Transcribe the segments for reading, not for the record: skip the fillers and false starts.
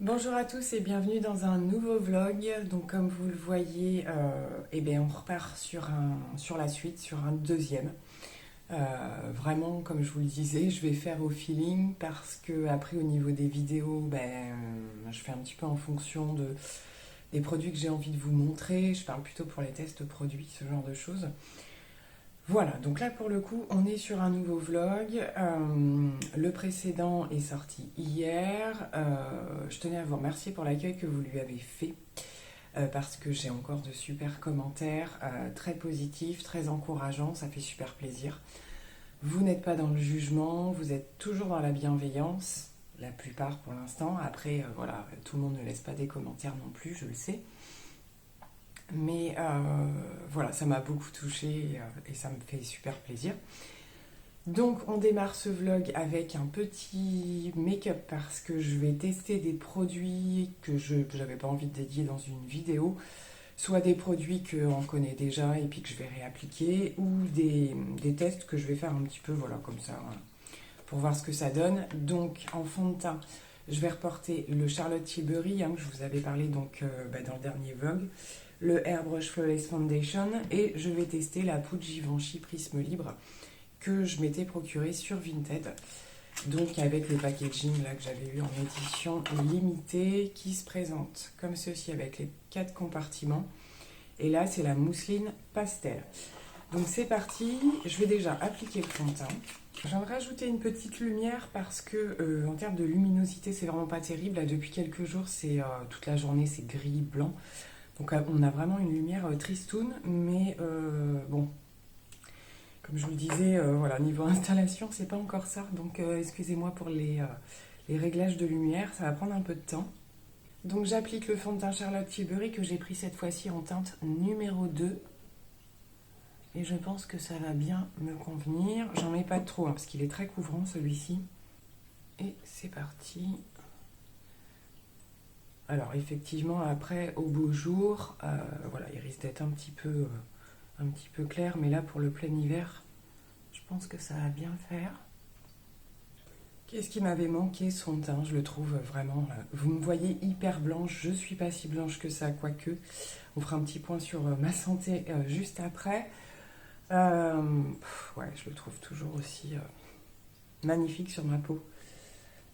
Bonjour à tous et bienvenue dans un nouveau vlog. Donc comme vous le voyez, on repart sur la suite, sur un deuxième. Vraiment, comme je vous le disais, je vais faire au feeling parce que après au niveau des vidéos, je fais un petit peu en fonction des produits que j'ai envie de vous montrer. Je parle plutôt pour les tests produits, ce genre de choses. Voilà, donc là pour le coup, on est sur un nouveau vlog. Le précédent est sorti hier. Je tenais à vous remercier pour l'accueil que vous lui avez fait parce que j'ai encore de super commentaires très positifs, très encourageants. Ça fait super plaisir. Vous n'êtes pas dans le jugement, vous êtes toujours dans la bienveillance, la plupart pour l'instant. Après, voilà, tout le monde ne laisse pas des commentaires non plus, je le sais. Mais voilà, ça m'a beaucoup touchée et ça me fait super plaisir. Donc on démarre ce vlog avec un petit make-up parce que je vais tester des produits que je n'avais pas envie de dédier dans une vidéo, soit des produits qu'on connaît déjà et puis que je vais réappliquer, ou des tests que je vais faire un petit peu, voilà, comme ça, voilà, pour voir ce que ça donne. Donc en fond de teint, je vais reporter le Charlotte Tilbury, que je vous avais parlé donc, dans le dernier vlog, le Airbrush Flawless Foundation, et je vais tester la poudre Givenchy Prisme Libre que je m'étais procuré sur Vinted, donc avec le packaging là que j'avais eu en édition limitée, qui se présente comme ceci avec les 4 compartiments, et là c'est la mousseline pastel. Donc c'est parti, je vais déjà appliquer le fond de teint. Je viens de rajouter une petite lumière parce que en termes de luminosité c'est vraiment pas terrible. Là depuis quelques jours c'est toute la journée c'est gris blanc, donc on a vraiment une lumière tristoune, mais bon, comme je vous le disais, voilà, niveau installation, c'est pas encore ça. Donc excusez-moi pour les réglages de lumière, ça va prendre un peu de temps. Donc j'applique le fond de teint Charlotte Tilbury que j'ai pris cette fois-ci en teinte numéro 2. Et je pense que ça va bien me convenir. J'en mets pas trop, parce qu'il est très couvrant celui-ci. Et c'est parti. Alors effectivement, après, au beau jour, voilà, il risque d'être un petit peu clair. Mais là, pour le plein hiver, je pense que ça va bien le faire. Qu'est-ce qui m'avait manqué? Son teint, je le trouve vraiment... Vous me voyez hyper blanche, je suis pas si blanche que ça, quoique. On fera un petit point sur ma santé juste après. Ouais, je le trouve toujours aussi magnifique sur ma peau.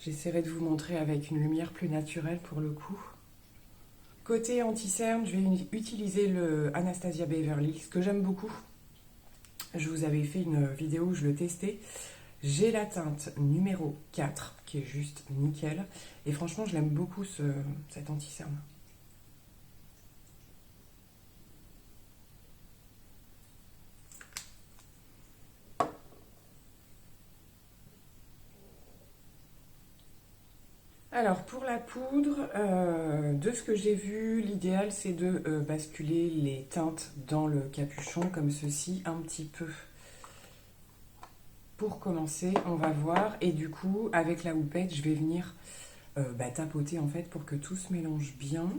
J'essaierai de vous montrer avec une lumière plus naturelle pour le coup. Côté anti-cerne, je vais utiliser le Anastasia Beverly Hills, que j'aime beaucoup. Je vous avais fait une vidéo où je le testais. J'ai la teinte numéro 4, qui est juste nickel. Et franchement, je l'aime beaucoup, cet anti-cerne. Alors, pour la poudre, de ce que j'ai vu, l'idéal, c'est de basculer les teintes dans le capuchon, comme ceci, un petit peu. Pour commencer, on va voir. Et du coup, avec la houppette, je vais venir tapoter, en fait, pour que tout se mélange bien.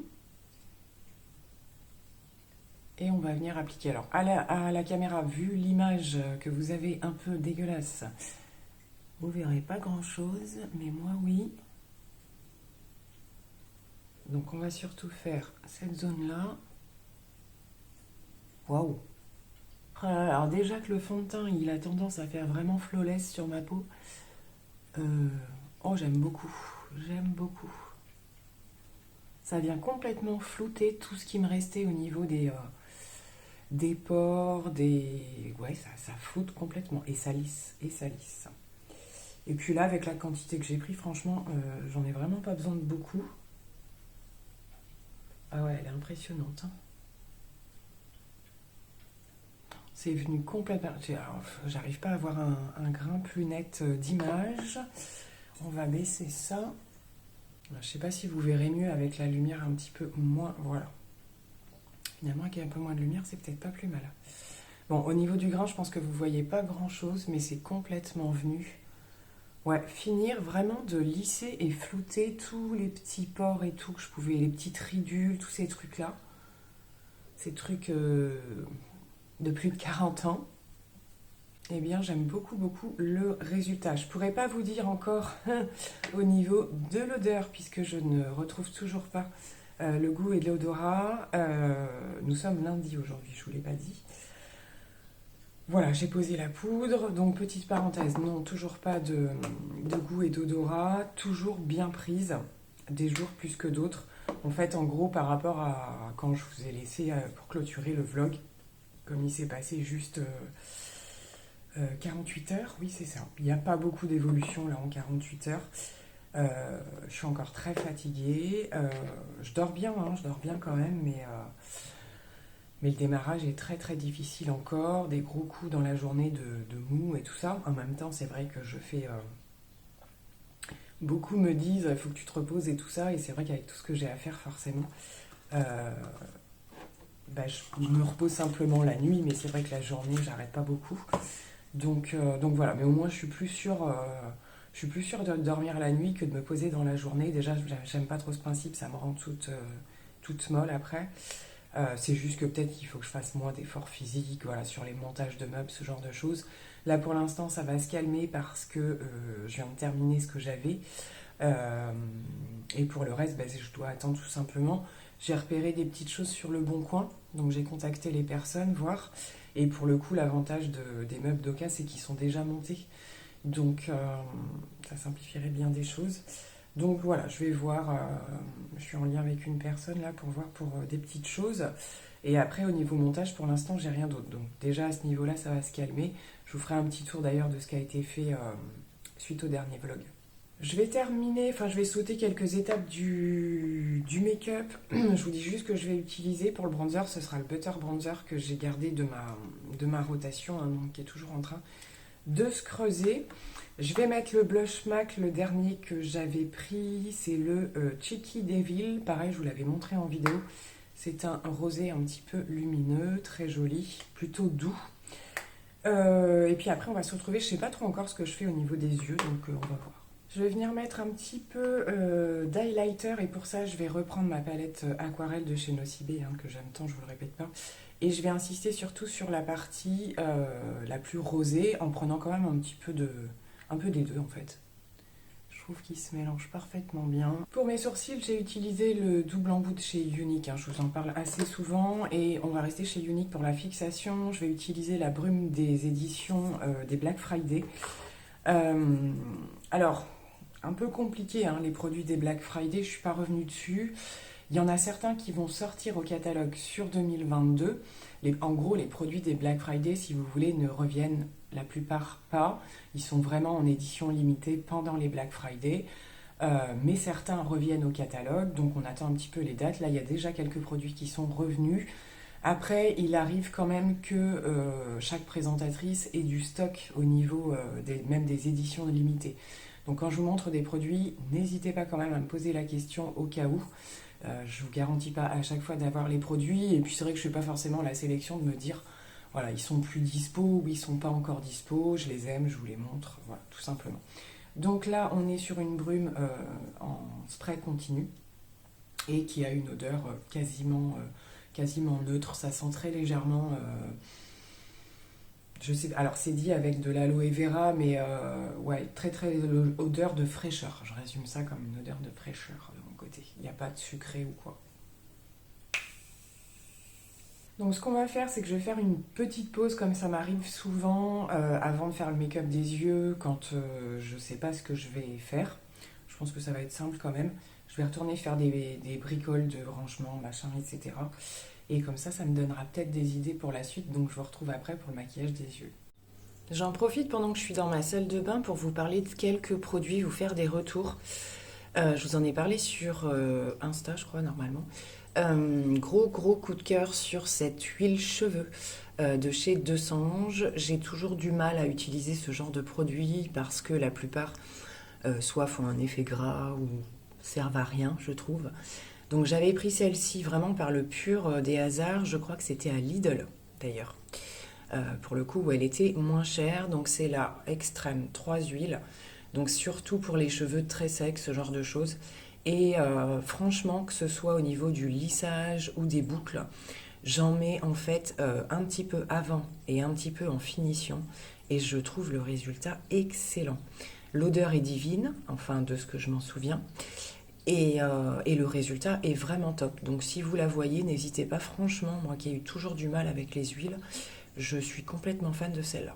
Et on va venir appliquer. Alors, à la caméra, vu l'image que vous avez un peu dégueulasse, vous verrez pas grand-chose, mais moi, oui. Donc, on va surtout faire cette zone-là. Waouh! Alors déjà que le fond de teint, il a tendance à faire vraiment flawless sur ma peau. Oh, j'aime beaucoup. J'aime beaucoup. Ça vient complètement flouter tout ce qui me restait au niveau des pores, des... Ouais, ça floute complètement. Et ça lisse, et ça lisse. Et puis là, avec la quantité que j'ai pris, franchement, j'en ai vraiment pas besoin de beaucoup. Ah ouais, elle est impressionnante. Hein. C'est venu complètement... J'arrive pas à avoir un grain plus net d'image. On va baisser ça. Je sais pas si vous verrez mieux avec la lumière un petit peu moins... Voilà. Finalement, avec un peu moins de lumière, c'est peut-être pas plus mal. Bon, au niveau du grain, je pense que vous voyez pas grand-chose, mais c'est complètement venu. Ouais, finir vraiment de lisser et flouter tous les petits pores et tout que je pouvais, les petites ridules, tous ces trucs-là. Ces trucs de plus de 40 ans. Eh bien, j'aime beaucoup, beaucoup le résultat. Je pourrais pas vous dire encore au niveau de l'odeur, puisque je ne retrouve toujours pas le goût et l'odorat. Nous sommes lundi aujourd'hui, je vous l'ai pas dit. Voilà, j'ai posé la poudre. Donc, petite parenthèse, non, toujours pas de goût et d'odorat. Toujours bien prise, des jours plus que d'autres. En fait, en gros, par rapport à quand je vous ai laissé pour clôturer le vlog, comme il s'est passé juste 48 heures, oui c'est ça. Il n'y a pas beaucoup d'évolution là en 48 heures. Je suis encore très fatiguée. Je dors bien, hein, je dors bien quand même, mais le démarrage est très très difficile encore. Des gros coups dans la journée de mou et tout ça. En même temps, c'est vrai que je fais... beaucoup me disent, il faut que tu te reposes et tout ça. Et c'est vrai qu'avec tout ce que j'ai à faire, forcément, je me repose simplement la nuit. Mais c'est vrai que la journée, j'arrête pas beaucoup. Donc voilà, mais au moins je suis plus sûre de dormir la nuit que de me poser dans la journée. Déjà, j'aime pas trop ce principe, ça me rend toute molle après. C'est juste que peut-être qu'il faut que je fasse moins d'efforts physiques, voilà, sur les montages de meubles, ce genre de choses. Là, pour l'instant, ça va se calmer parce que je viens de terminer ce que j'avais. Euh, et pour le reste, je dois attendre tout simplement. J'ai repéré des petites choses sur le bon coin, donc j'ai contacté les personnes, voir. Et pour le coup, l'avantage des meubles d'Oka, c'est qu'ils sont déjà montés. Donc ça simplifierait bien des choses. Donc voilà, je vais voir, je suis en lien avec une personne là pour voir pour des petites choses. Et après, au niveau montage, pour l'instant, j'ai rien d'autre. Donc déjà, à ce niveau-là, ça va se calmer. Je vous ferai un petit tour d'ailleurs de ce qui a été fait suite au dernier vlog. Je vais terminer, enfin je vais sauter quelques étapes du make-up. Je vous dis juste que je vais utiliser pour le bronzer, ce sera le Butter Bronzer que j'ai gardé de ma rotation, hein, donc, qui est toujours en train de se creuser. Je vais mettre le blush MAC, le dernier que j'avais pris, c'est le Cheeky Devil. Pareil, je vous l'avais montré en vidéo. C'est un rosé un petit peu lumineux, très joli, plutôt doux. Et puis après, on va se retrouver, je ne sais pas trop encore ce que je fais au niveau des yeux, donc on va voir. Je vais venir mettre un petit peu d'highlighter et pour ça je vais reprendre ma palette aquarelle de chez Nocibé, hein, que j'aime tant, je vous le répète pas. Et je vais insister surtout sur la partie la plus rosée en prenant quand même un peu des deux en fait. Je trouve qu'ils se mélangent parfaitement bien. Pour mes sourcils, j'ai utilisé le double embout de chez Unique, hein, je vous en parle assez souvent et on va rester chez Unique pour la fixation. Je vais utiliser la brume des éditions des Black Friday. Alors, un peu compliqué, hein, les produits des Black Friday, je ne suis pas revenue dessus. Il y en a certains qui vont sortir au catalogue sur 2022. En gros, les produits des Black Friday, si vous voulez, ne reviennent la plupart pas. Ils sont vraiment en édition limitée pendant les Black Friday. Mais certains reviennent au catalogue, donc on attend un petit peu les dates. Là, il y a déjà quelques produits qui sont revenus. Après, il arrive quand même que chaque présentatrice ait du stock au niveau même des éditions limitées. Donc quand je vous montre des produits, n'hésitez pas quand même à me poser la question au cas où. Je ne vous garantis pas à chaque fois d'avoir les produits. Et puis c'est vrai que je ne fais pas forcément la sélection de me dire, voilà, ils sont plus dispo ou ils sont pas encore dispo. Je les aime, je vous les montre, voilà, tout simplement. Donc là, on est sur une brume en spray continu et qui a une odeur quasiment neutre. Ça sent très légèrement... je sais, alors c'est dit avec de l'aloe vera, mais ouais, très très odeur de fraîcheur. Je résume ça comme une odeur de fraîcheur de mon côté. Il n'y a pas de sucré ou quoi. Donc ce qu'on va faire, c'est que je vais faire une petite pause comme ça m'arrive souvent avant de faire le make-up des yeux quand je sais pas ce que je vais faire. Je pense que ça va être simple quand même. Je vais retourner faire des bricoles de rangement, machin, etc. Et comme ça me donnera peut-être des idées pour la suite. Donc je vous retrouve après pour le maquillage des yeux. J'en profite pendant que je suis dans ma salle de bain pour vous parler de quelques produits, vous faire des retours. Je vous en ai parlé sur Insta, je crois, normalement. Gros coup de cœur sur cette huile cheveux de chez Desange. J'ai toujours du mal à utiliser ce genre de produit parce que la plupart soit font un effet gras ou servent à rien, je trouve. Donc j'avais pris celle-ci vraiment par le pur des hasards. Je crois que c'était à Lidl d'ailleurs. Pour le coup, où elle était moins chère. Donc c'est la Extrême 3 huiles. Donc surtout pour les cheveux très secs, ce genre de choses. Et franchement, que ce soit au niveau du lissage ou des boucles, j'en mets en fait un petit peu avant et un petit peu en finition. et je trouve le résultat excellent. L'odeur est divine, enfin de ce que je m'en souviens, et le résultat est vraiment top. Donc si vous la voyez, n'hésitez pas, franchement, moi qui ai eu toujours du mal avec les huiles, je suis complètement fan de celle-là.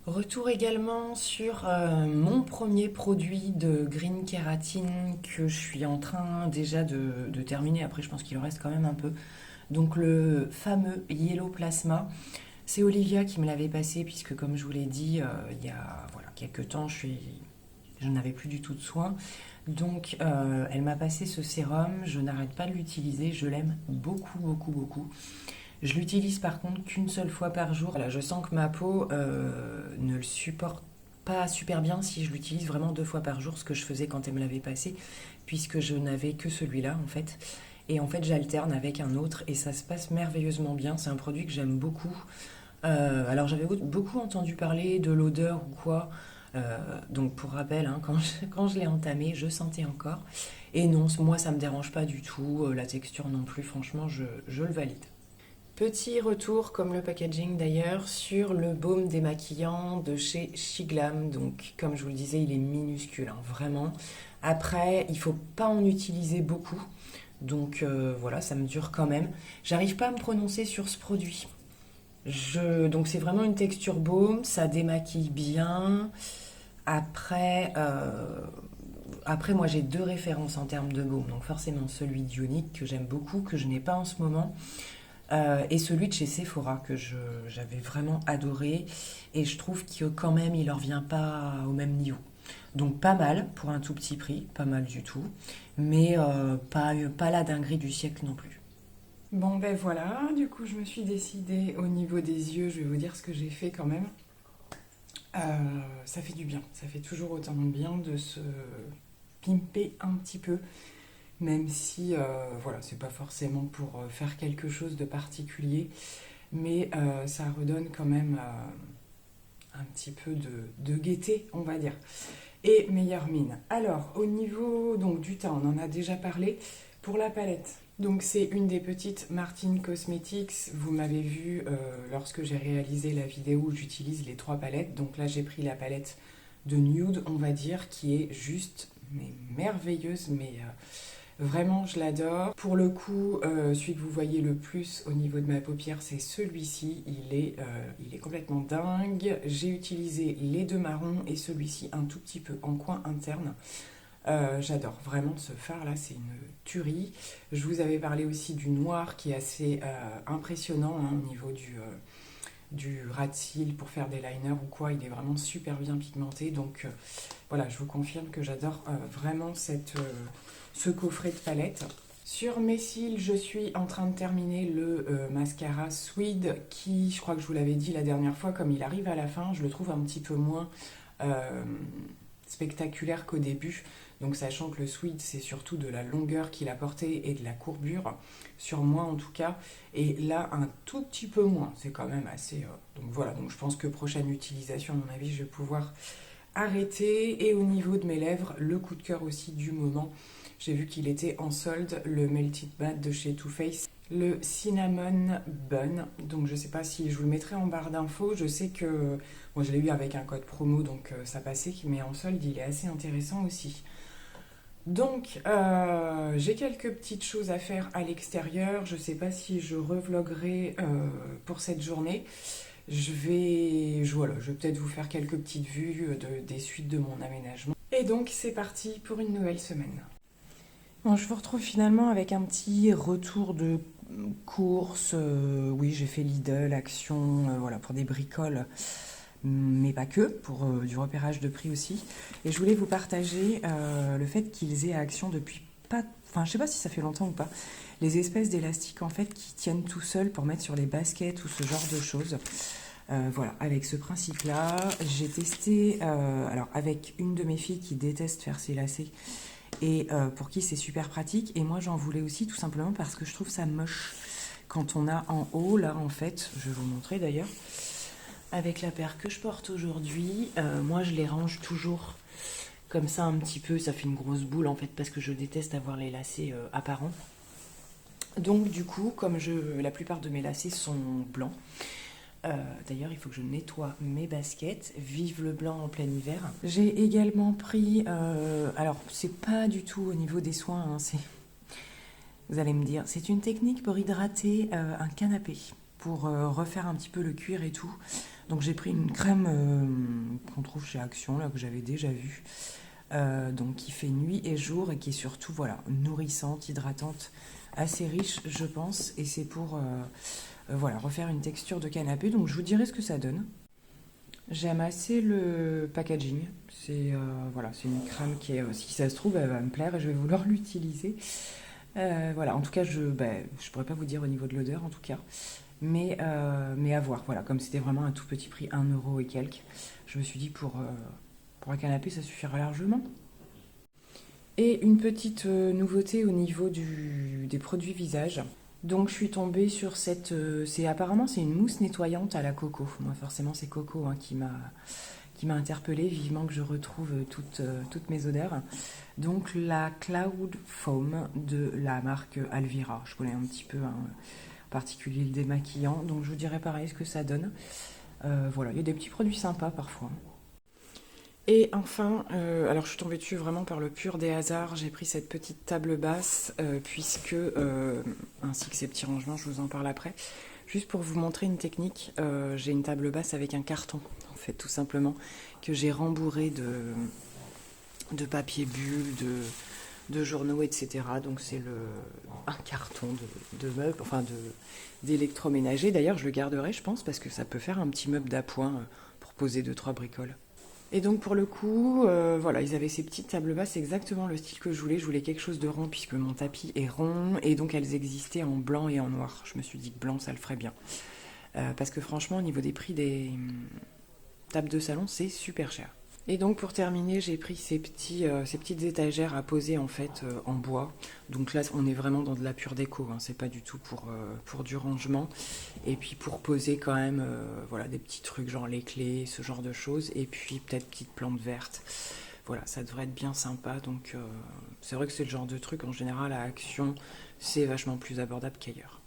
Retour également sur mon premier produit de green kératine que je suis en train déjà de terminer. Après, je pense qu'il en reste quand même un peu. Donc le fameux Yellow Plasma. C'est Olivia qui me l'avait passé puisque comme je vous l'ai dit, il y a voilà, quelques temps, je n'avais plus du tout de soin. Donc elle m'a passé ce sérum, je n'arrête pas de l'utiliser, je l'aime beaucoup, beaucoup, beaucoup. Je l'utilise par contre qu'une seule fois par jour. Voilà, je sens que ma peau ne le supporte pas super bien si je l'utilise vraiment 2 fois par jour, ce que je faisais quand elle me l'avait passé, puisque je n'avais que celui-là en fait. Et en fait, j'alterne avec un autre et ça se passe merveilleusement bien. C'est un produit que j'aime beaucoup. Alors, j'avais beaucoup entendu parler de l'odeur ou quoi. Donc, pour rappel, hein, quand je l'ai entamé, je sentais encore. Et non, moi, ça me dérange pas du tout. La texture non plus, franchement, je le valide. Petit retour, comme le packaging d'ailleurs, sur le baume démaquillant de chez Shiglam. Donc, comme je vous le disais, il est minuscule, hein, vraiment. Après, il faut pas en utiliser beaucoup. Donc voilà, ça me dure quand même. J'arrive pas à me prononcer sur ce produit. Donc c'est vraiment une texture baume, ça démaquille bien. Après, moi j'ai 2 références en termes de baume. Donc forcément celui d'Ionic que j'aime beaucoup, que je n'ai pas en ce moment. Et celui de chez Sephora que j'avais vraiment adoré. Et je trouve que quand même il ne revient pas au même niveau. Donc pas mal pour un tout petit prix, pas mal du tout, mais pas la dinguerie du siècle non plus. Bon ben voilà, du coup je me suis décidée au niveau des yeux, je vais vous dire ce que j'ai fait quand même. Ça fait du bien, ça fait toujours autant de bien de se pimper un petit peu, même si voilà, c'est pas forcément pour faire quelque chose de particulier, mais ça redonne quand même un petit peu de gaieté, on va dire. Et meilleure mine. Alors, au niveau donc, du teint, on en a déjà parlé. Pour la palette, donc c'est une des petites Martin Cosmetics. Vous m'avez vu lorsque j'ai réalisé la vidéo où j'utilise les 3 palettes. Donc là, j'ai pris la palette de nude, on va dire, qui est juste mais merveilleuse, mais vraiment, je l'adore. Pour le coup, celui que vous voyez le plus au niveau de ma paupière, c'est celui-ci. Il est complètement dingue. J'ai utilisé les 2 marrons et celui-ci un tout petit peu en coin interne. J'adore vraiment ce fard-là, c'est une tuerie. Je vous avais parlé aussi du noir qui est assez impressionnant hein, au niveau du ras de cils pour faire des liners ou quoi. Il est vraiment super bien pigmenté. Donc voilà, je vous confirme que j'adore vraiment ce coffret de palette. Sur mes cils, je suis en train de terminer le mascara Swede qui, je crois que je vous l'avais dit la dernière fois, comme il arrive à la fin, je le trouve un petit peu moins spectaculaire qu'au début. Donc sachant que le Swede, c'est surtout de la longueur qu'il a portée et de la courbure, sur moi en tout cas. Et là, un tout petit peu moins, c'est quand même assez... Donc voilà, donc je pense que prochaine utilisation, à mon avis, je vais pouvoir arrêter. Et au niveau de mes lèvres, le coup de cœur aussi du moment, j'ai vu qu'il était en solde, le Melted Matte de chez Too Faced, le Cinnamon Bun. Donc je sais pas si je vous le mettrai en barre d'infos. Je sais que bon, je l'ai eu avec un code promo, donc ça passait, mais en solde, il est assez intéressant aussi. Donc, j'ai quelques petites choses à faire à l'extérieur. Je sais pas si je revloguerai pour cette journée. Voilà, je vais peut-être vous faire quelques petites vues des suites de mon aménagement. Et donc, c'est parti pour une nouvelle semaine. Bon, je vous retrouve finalement avec un petit retour de course. Oui, j'ai fait Lidl, Action, voilà, pour des bricoles, mais pas que, pour du repérage de prix aussi. Et je voulais vous partager le fait qu'ils aient à Action depuis pas... Enfin, je sais pas si ça fait longtemps ou pas, les espèces d'élastiques en fait qui tiennent tout seuls pour mettre sur les baskets ou ce genre de choses. Voilà, avec ce principe-là, j'ai testé alors avec une de mes filles qui déteste faire ses lacets et pour qui c'est super pratique. Et moi, j'en voulais aussi tout simplement parce que je trouve ça moche quand on a en haut, là en fait, je vais vous montrer d'ailleurs, avec la paire que je porte aujourd'hui, moi je les range toujours comme ça un petit peu, ça fait une grosse boule en fait parce que je déteste avoir les lacets apparents. Donc du coup, comme la plupart de mes lacets sont blancs, D'ailleurs, il faut que je nettoie mes baskets. Vive le blanc en plein hiver. J'ai également pris... alors, c'est pas du tout au niveau des soins, hein, vous allez me dire, c'est une technique pour hydrater un canapé, pour refaire un petit peu le cuir et tout. Donc j'ai pris une crème qu'on trouve chez Action, là, que j'avais déjà vue. Donc qui fait nuit et jour et qui est surtout voilà, nourrissante, hydratante, assez riche je pense. Et c'est pour voilà, refaire une texture de canapé. Donc je vous dirai ce que ça donne. J'aime assez le packaging. C'est voilà, c'est une crème qui est, si ça se trouve, elle va me plaire et je vais vouloir l'utiliser. Voilà, en tout cas, je pourrais pas vous dire au niveau de l'odeur, en tout cas, mais à voir. Voilà, comme c'était vraiment un tout petit prix, 1 € et quelques, je me suis dit pour un canapé, ça suffira largement. Et une petite nouveauté au niveau des produits visage. Donc je suis tombée sur cette, apparemment c'est une mousse nettoyante à la coco. Moi forcément c'est coco hein, qui m'a interpellée, vivement que je retrouve toutes mes odeurs. Donc la Cloud Foam de la marque Alvira. Je connais un petit peu, hein, en particulier le démaquillant. Donc je vous dirai pareil ce que ça donne. Voilà, il y a des petits produits sympas parfois. Et enfin, alors je suis tombée dessus vraiment par le pur des hasards. J'ai pris cette petite table basse, puisque, ainsi que ces petits rangements, je vous en parle après. Juste pour vous montrer une technique, j'ai une table basse avec un carton, en fait, tout simplement, que j'ai rembourré de papier bulle, de journaux, etc. Donc c'est un carton de meubles, enfin d'électroménager. D'ailleurs, je le garderai, je pense, parce que ça peut faire un petit meuble d'appoint pour poser 2-3 bricoles. Et donc pour le coup, voilà, ils avaient ces petites tables basses, c'est exactement le style que je voulais. Je voulais quelque chose de rond puisque mon tapis est rond et donc elles existaient en blanc et en noir. Je me suis dit que blanc ça le ferait bien. Parce que franchement au niveau des prix des tables de salon c'est super cher. Et donc pour terminer j'ai pris ces petites étagères à poser en fait en bois. Donc là on est vraiment dans de la pure déco, hein. C'est pas du tout pour du rangement. Et puis pour poser quand même voilà, des petits trucs genre les clés, ce genre de choses. Et puis peut-être petites plantes vertes. Voilà, ça devrait être bien sympa. Donc c'est vrai que c'est le genre de truc en général à Action, c'est vachement plus abordable qu'ailleurs.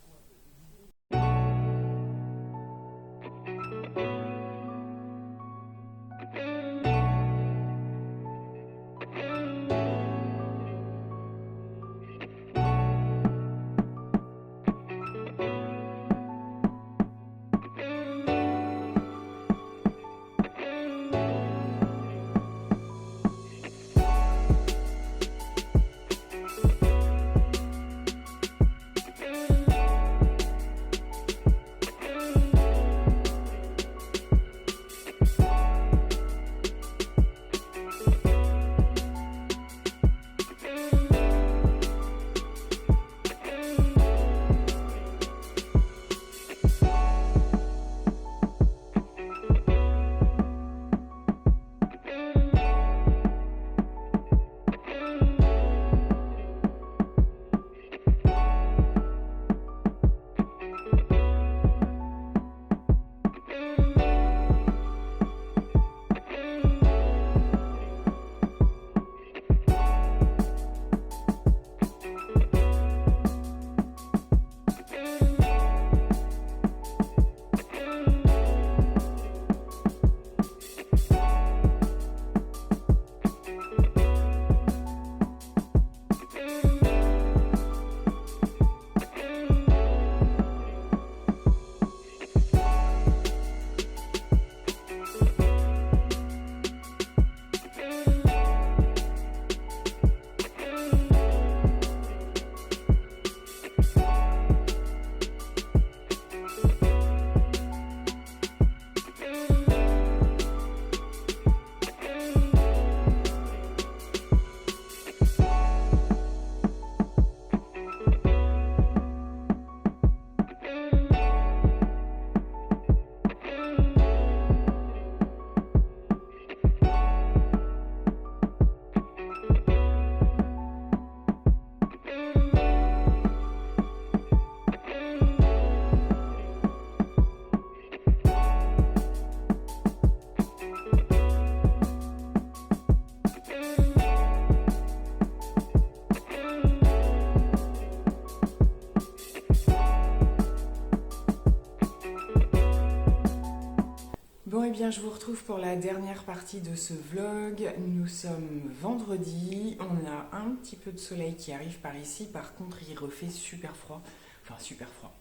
bien, je vous retrouve pour la dernière partie de ce vlog. Nous sommes vendredi, on a un petit peu de soleil qui arrive par ici, par contre il refait super froid, enfin super froid.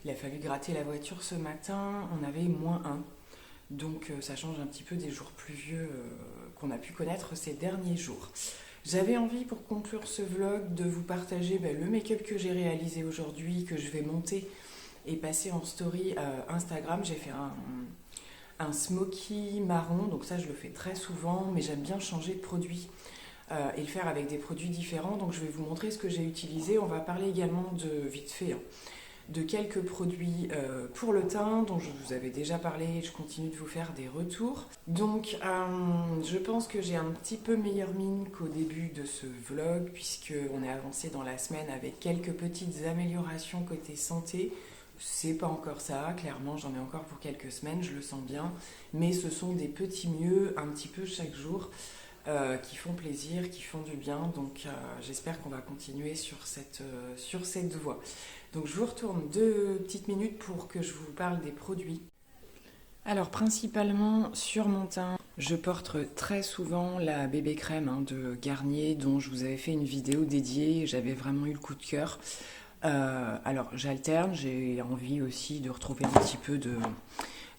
Il a fallu gratter la voiture ce matin, on avait -1, donc ça change un petit peu des jours pluvieux qu'on a pu connaître ces derniers jours. J'avais envie pour conclure ce vlog de vous partager le make-up que j'ai réalisé aujourd'hui, que je vais monter et passer en story Instagram. J'ai fait un smoky marron, donc ça je le fais très souvent, mais j'aime bien changer de produit et le faire avec des produits différents, donc je vais vous montrer ce que j'ai utilisé. On va parler également de, vite fait, de quelques produits pour le teint dont je vous avais déjà parlé, je continue de vous faire des retours. Donc je pense que j'ai un petit peu meilleure mine qu'au début de ce vlog, puisqu'on est avancé dans la semaine avec quelques petites améliorations côté santé. C'est pas encore ça, clairement j'en ai encore pour quelques semaines, je le sens bien, mais ce sont des petits mieux un petit peu chaque jour qui font plaisir, qui font du bien, donc j'espère qu'on va continuer sur cette voie. Donc je vous retourne 2 petites minutes pour que je vous parle des produits. Alors principalement sur mon teint, je porte très souvent la bébé crème de Garnier dont je vous avais fait une vidéo dédiée, j'avais vraiment eu le coup de cœur. Alors j'alterne, j'ai envie aussi de retrouver un petit peu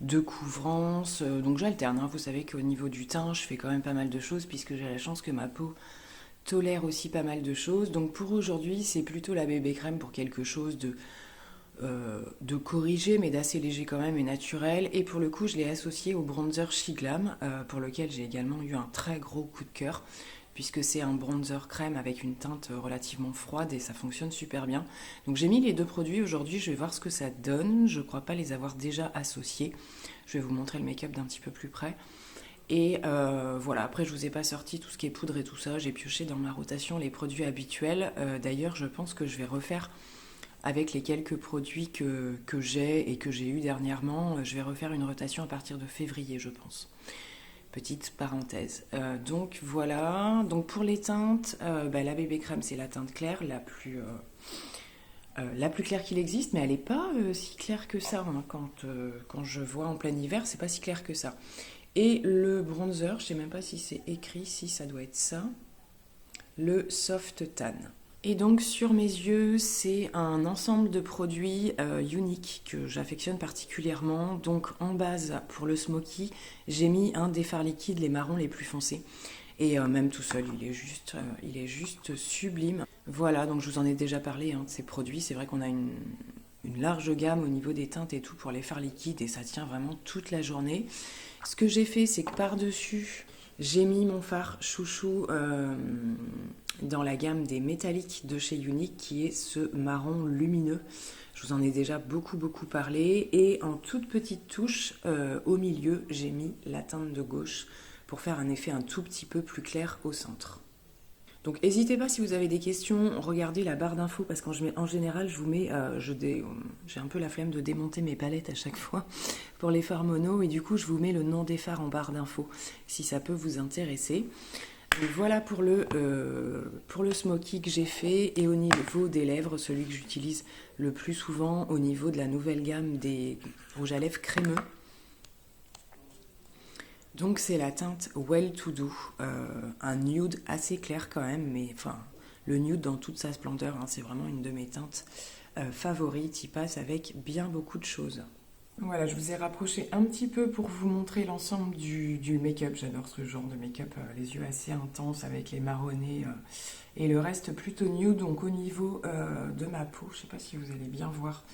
de couvrance, donc j'alterne, vous savez qu'au niveau du teint je fais quand même pas mal de choses puisque j'ai la chance que ma peau tolère aussi pas mal de choses. Donc pour aujourd'hui c'est plutôt la bébé crème pour quelque chose de corrigé mais d'assez léger quand même et naturel, et pour le coup je l'ai associé au bronzer Shiglam pour lequel j'ai également eu un très gros coup de cœur, puisque c'est un bronzer crème avec une teinte relativement froide et ça fonctionne super bien. Donc j'ai mis les 2 produits aujourd'hui, je vais voir ce que ça donne. Je ne crois pas les avoir déjà associés. Je vais vous montrer le make-up d'un petit peu plus près. Et voilà, après je vous ai pas sorti tout ce qui est poudre et tout ça, j'ai pioché dans ma rotation les produits habituels. D'ailleurs je pense que je vais refaire avec les quelques produits que j'ai et que j'ai eu dernièrement, je vais refaire une rotation à partir de février je pense. Petite parenthèse. Donc voilà, donc pour les teintes, la bébé crème c'est la teinte claire, la plus claire qu'il existe, mais elle n'est pas si claire que ça, quand je vois en plein hiver, c'est pas si clair que ça. Et le bronzer, je sais même pas si c'est écrit, si ça doit être ça, le Soft Tan. Et donc sur mes yeux, c'est un ensemble de produits uniques que j'affectionne particulièrement. Donc en base, pour le smoky, j'ai mis un des fards liquides, les marrons les plus foncés. Et même tout seul, il est juste sublime. Voilà, donc je vous en ai déjà parlé de ces produits. C'est vrai qu'on a une large gamme au niveau des teintes et tout pour les fards liquides et ça tient vraiment toute la journée. Ce que j'ai fait, c'est que par-dessus, j'ai mis mon fard chouchou dans la gamme des métalliques de chez Unique, qui est ce marron lumineux. Je vous en ai déjà beaucoup parlé. Et en toute petite touche, au milieu, j'ai mis la teinte de gauche pour faire un effet un tout petit peu plus clair au centre. Donc n'hésitez pas si vous avez des questions, regardez la barre d'infos parce qu'en général je vous mets, j'ai un peu la flemme de démonter mes palettes à chaque fois pour les fards mono et du coup je vous mets le nom des fards en barre d'infos si ça peut vous intéresser. Et voilà pour le smoky que j'ai fait, et au niveau des lèvres, celui que j'utilise le plus souvent au niveau de la nouvelle gamme des rouges à lèvres crémeux. Donc c'est la teinte Well To Do, un nude assez clair quand même, mais enfin le nude dans toute sa splendeur, c'est vraiment une de mes teintes favorites, il passe avec bien beaucoup de choses. Voilà, je vous ai rapproché un petit peu pour vous montrer l'ensemble du make-up. J'adore ce genre de make-up, les yeux assez intenses avec les marronnés et le reste plutôt nude. Donc au niveau de ma peau, je ne sais pas si vous allez bien voir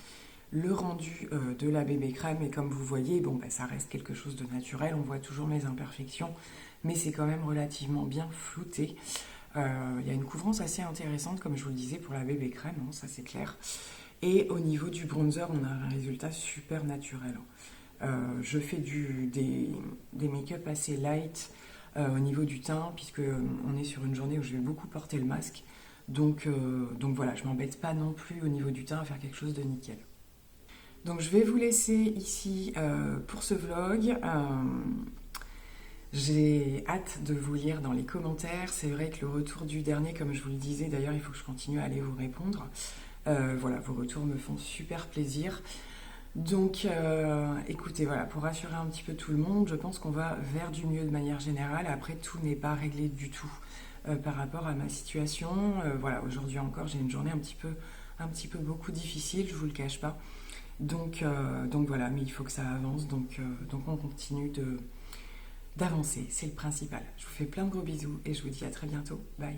le rendu de la bébé crème, et comme vous voyez, ça reste quelque chose de naturel, on voit toujours mes imperfections, mais c'est quand même relativement bien flouté. Il y a une couvrance assez intéressante, comme je vous le disais, pour la bébé crème, ça c'est clair. Et au niveau du bronzer, on a un résultat super naturel. Je fais des make-up assez light au niveau du teint, puisque on est sur une journée où je vais beaucoup porter le masque. Donc voilà, je m'embête pas non plus au niveau du teint à faire quelque chose de nickel. Donc je vais vous laisser ici pour ce vlog. J'ai hâte de vous lire dans les commentaires. C'est vrai que le retour du dernier, comme je vous le disais, d'ailleurs il faut que je continue à aller vous répondre. Voilà, vos retours me font super plaisir. Donc, écoutez, voilà, pour rassurer un petit peu tout le monde, je pense qu'on va vers du mieux de manière générale. Après, tout n'est pas réglé du tout par rapport à ma situation. Voilà, aujourd'hui encore, j'ai une journée un petit peu beaucoup difficile, je vous le cache pas. Donc voilà, mais il faut que ça avance, donc on continue d'avancer, c'est le principal. Je vous fais plein de gros bisous et je vous dis à très bientôt. Bye.